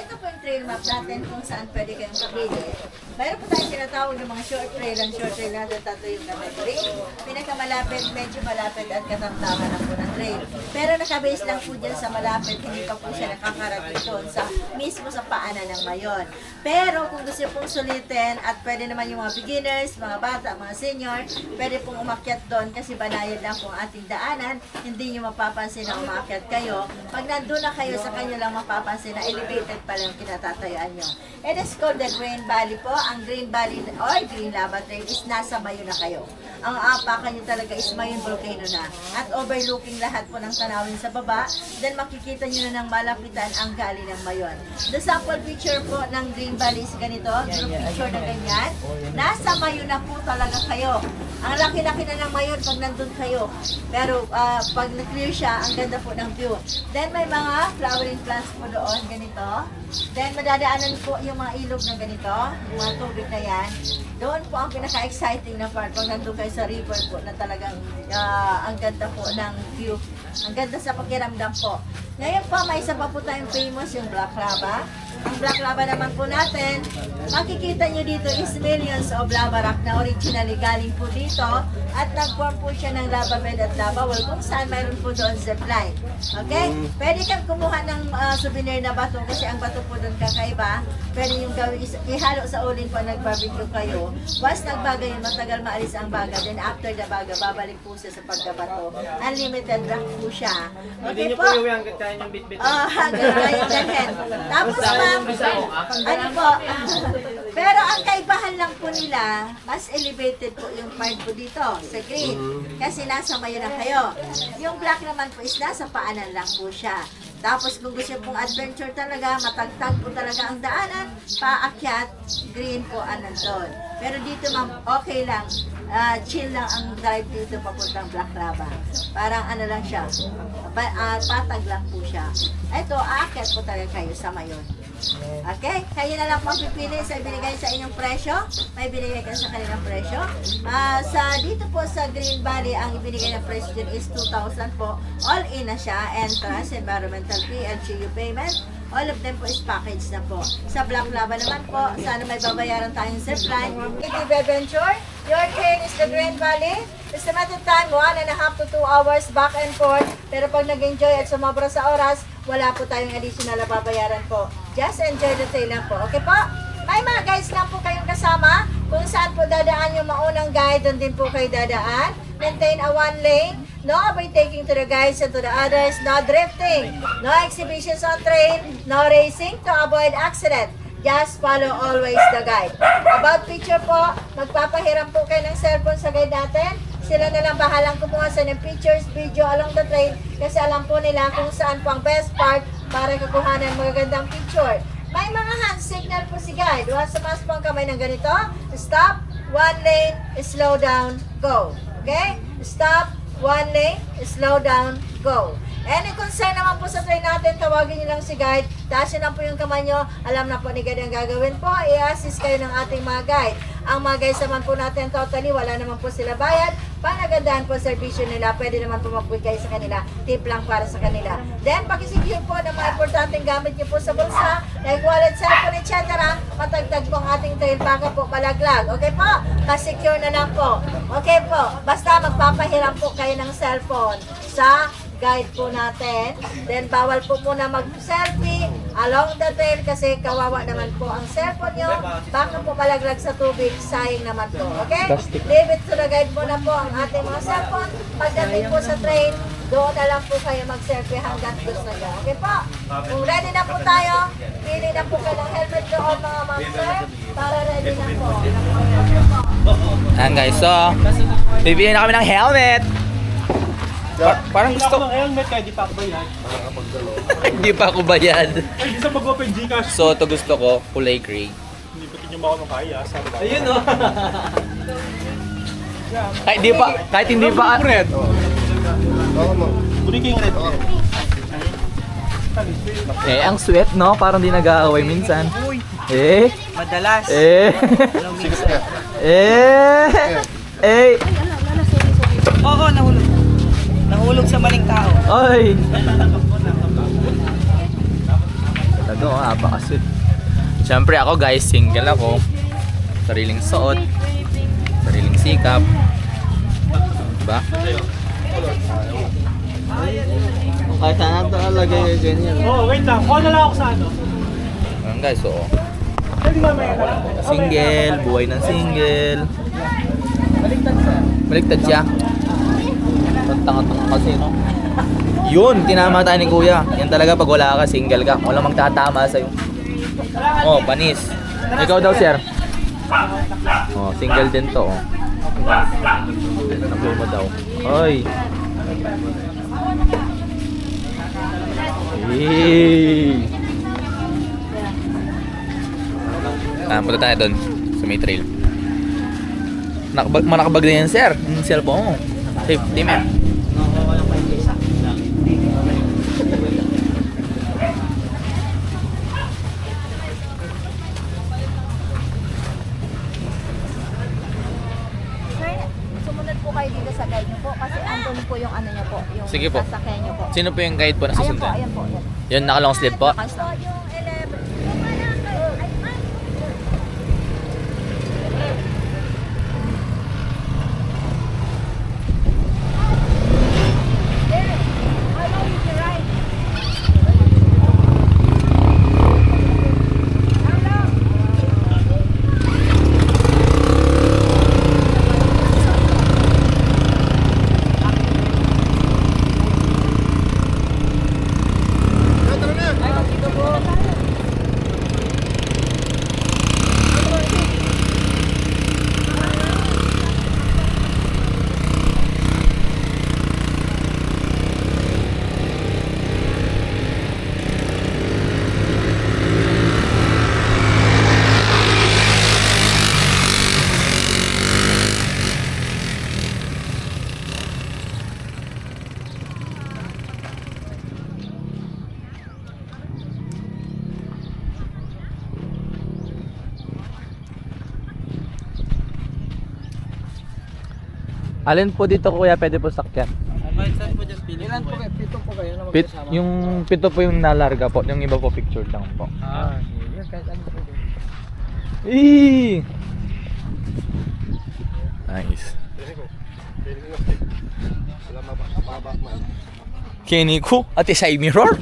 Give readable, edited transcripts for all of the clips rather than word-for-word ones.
ito po yung trail map natin kung saan pwede kayong pagili. Mayroon po tayong tinatawag ng mga short trail. Ang short trail natin, tatlo yung category. Pinakamalapit, medyo malapit at katamtaman lang po ng trail. Pero nakabase lang po dyan sa malapit, hindi pa po siya nakakarating doon sa mismo sa paanan ng Mayon. Pero kung gusto pong sulitin at pwede naman yung mga beginners, mga bata, mga senior, pwede pong umakyat doon kasi banayad lang po ang ating daanan. Hindi nyo mapapansin na umakyat kayo. Pag nandun na kayo, sa kanyo lang mapapansin na elevated pa lang kinatatayaan nyo. It is called the Green Valley po. Ang Green Valley or Green Lava Trail is nasa Mayon na kayo. Ang apakan nyo talaga is Mayon Volcano na. At overlooking lahat po ng tanawin sa baba. Then makikita nyo na ng malapitan ang gali ng Mayon. The sample picture po ng Green Valley is ganito. Group picture na ganyan. Nasa Mayon na po talaga kayo. Ang laki-laki na ng Mayon pag nandun kayo. Pero pag na-clear siya, ang ganda po ng view. Then may mga flowering plants po doon, ganito. Then madadaanan po yung mga ilog na ganito, yung mga tubig na yan. Doon po ang pinaka-exciting na part pag nandun kayo sa river po na talagang ang ganda po ng view. Ang ganda sa pakiramdam po. Ngayon po, may isa pa po tayong famous, yung Black Lava. Ang Black Lava naman po natin, makikita nyo dito is millions of lava rock na originally galing po dito at nag-form po siya ng lava bed at lava wall kung saan mayroon po doon zipline. Okay? Pwede kang kumuha ng souvenir na bato kasi ang bato po doon kakaiba. Pwede yung gawin, ihalo sa uling po nag-barbecue kayo. Once nagbaga yun, matagal maalis ang baga. Then after the baga, babalik po siya sa pagkabato. Unlimited rock po siya. Okay po? Hindi yung kaya niyong bit-bit. Ganyan. Tapos ma'am, ano po, pero ang kaibahan lang po nila, mas elevated po yung part po dito sa green. Kasi nasa Mayon na kayo. Yung black naman po is nasa paanan lang po siya. Tapos kung gusto pong adventure talaga, matagtag po talaga ang daanan, paakyat, green po ang nandun. Pero dito ma'am, okay lang. Chill lang ang drive dito papuntang Black Lava. Parang ano lang siya, patag lang po siya. Ito, aakyat po talaga kayo sa Mayon. Okay? Kayo na lang po pipili sa ibinigay sa inyong presyo. May binigay ka sa kanilang presyo. Dito po sa Green Valley, ang ibinigay na presyo din is 2,000 po. All in na siya. Entrance, environmental fee, LGU payment. All of them po is package na po. Sa Black Lava naman po, sana may babayaran tayong zipline. Active Adventure, your train is the Green Valley. Estimated time, 1.5 to 2 hours back and forth. Pero pag nag-enjoy at sumobra sa oras, wala po tayong additional na babayaran po. Just enjoy the trail lang po. Okay po? May mga guides lang po kayong kasama. Kung saan po dadaan yung maunang guide, doon din po kayo dadaan. Maintain a one lane. No overtaking to the guides and to the others. No drifting. No exhibitions on trail. No racing to avoid accident. Just follow always the guide. About picture po, magpapahiram po kayo ng cellphone sa guide natin. Sila na lang bahalang kumuha sa ng pictures, video along the trail kasi alam po nila kung saan po ang best part para kukuhanan magagandang picture. May mga hand signal po si guide. Once mas po ang kamay ng ganito, stop, one lane, slow down, go. Okay? Stop, one lane, slow down, go. Any concern naman po sa train natin, tawagin nyo lang si guide. Taasin lang po yung kamay nyo. Alam na po ni guide ang gagawin po. I-assist kayo ng ating mga guide. Ang mga guys naman po natin totally, wala naman po sila bayad. Panagandaan po servisyo nila. Pwede naman po magbigay sa kanila. Tip lang para sa kanila. Then, pakisecure po ng mga importanteng gamit nyo po sa bulsa. Like wallet, cellphone, etc. Matagtag po ang ating trail baka po palaglag. Okay po? Pasecure na lang po. Okay po. Basta magpapahiram po kayo ng cellphone sa guide po natin. Then, bawal po muna mag-selfie along the trail kasi kawawa naman po ang cellphone nyo. Baka po palaglag sa tubig, sayang naman po. Okay? Leave it to the guide muna po ang ating mga cellphone. Pagdating po sa trail, doon na lang po kayo mag-selfie hanggang gusto nyo. Okay po? Kung ready na po tayo, pili na po kayo ng helmet doon mga ma'am sir, para ready na po. Ayan guys, so bibili na kami ng helmet. Parang gusto ng helmet kaya di pa ako bayad. hindi pa ako bayad. Ay, di sa mag-open Gcash. So ito gusto ko, kulay gray. Hindi pa tinyo ako ng kaya. Ayun oh. Kahit hindi pa Red. Buniking red. Eh, ang sweat no, parang di nag-aaway minsan. Eh. Madalas. Eh. Eh. Oo, nahulog. Nahulog sa maling tao. Ay. Ano, apakasweet. Siyempre ako guys, single ako. Sariling suot. Sariling sikap. Diba? Kahit saan ito alagay yung ganyan. Oh, wait lang. Kuha na lang ako sa ano. Ayan guys, oo. Pwede mamaya na lang. Single, buhay ng single. Baliktad siya. Tanga-tanga kasi, no? Yun, tinama tayo ni kuya. Yan talaga pag wala ka, single ka. Walang magtatama sa'yo. Oh, panis. Ikaw daw, sir. Oh, single din to, oh. Nabuo mo daw. Hoy. Hey. Punta tayo doon sa may trail. Manakabag din yan, sir. Yung cellphone mo. Safety, man. Sumunod po kayo dito sa guide niyo po kasi andun po yung ano niyo po, yung Sige po. sasakyan niyo po. Sino po yung guide po na Ayan po, susundan? ayan po. Ayan. Yun, naka-long sleeve po. Naka-stop. Yung 11. Alin po dito kuya pwede po sakyan? Kahit saan po dyan, pili po kayo. Pito po kayo na magkasama. Yung pito po yung nalarga po, yung iba po picture lang po. Yun, kahit ano po dyan. Eee! Nice. Kenny ko at side mirror.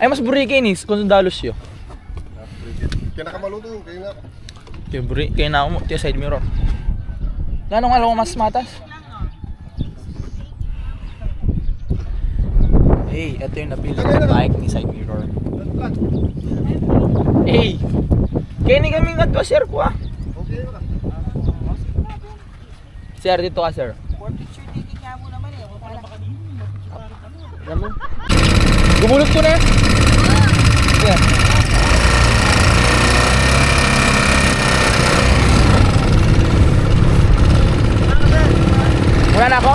Ay mas buri Kenny kung dalos yo. Pinakamaluto, kayo nga. Kaya buri kaya na mo ti side mirror. Ngano nga lang mas matas? Hey, ito yung napili ng bike ni side mirror. Hey! Kenny kami nga to sir ko ah. Okay na. Sir dito ka sir. Gumulot ko na. Yeah. Wala na ako?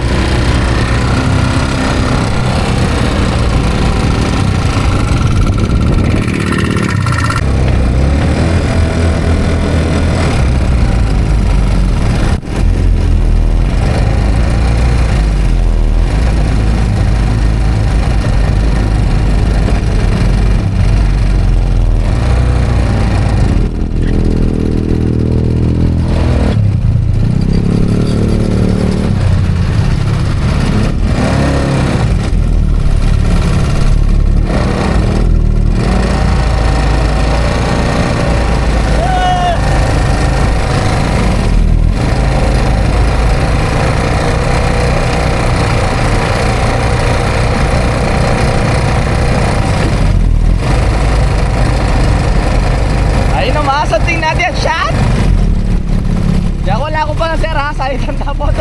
Something natin shot. Diyan wala ko pa na sir ha, salitan tapos.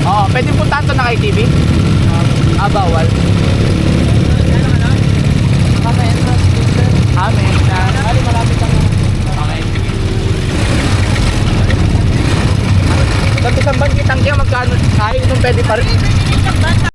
Oo, pwede puntahan to na kay TV? Bawal. Kami entrance teacher. Amen. Bali, malapit lang. Okay. Sa isang bangkitang kaya magkano? Kahit nung pwede pa rin.